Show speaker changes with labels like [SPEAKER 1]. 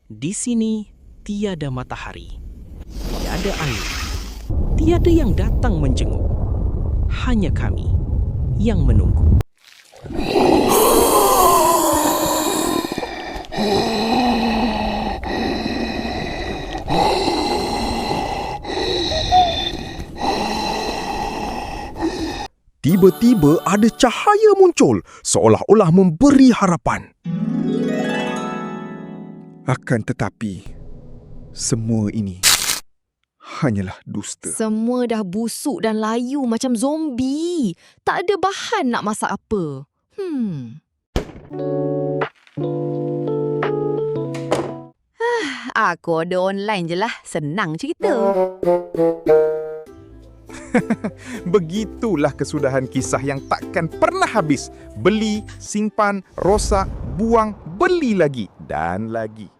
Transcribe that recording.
[SPEAKER 1] Di sini tiada matahari, tiada air, tiada yang datang menjenguk. Hanya kami yang menunggu.
[SPEAKER 2] Tiba-tiba ada cahaya muncul, seolah-olah memberi harapan. Akan tetapi, semua ini hanyalah dusta.
[SPEAKER 3] Semua dah busuk dan layu macam zombie. Tak ada bahan nak masak apa. Aku order online je lah. Senang cerita.
[SPEAKER 2] Begitulah kesudahan kisah yang takkan pernah habis. Beli, simpan, rosak, buang, beli lagi dan lagi.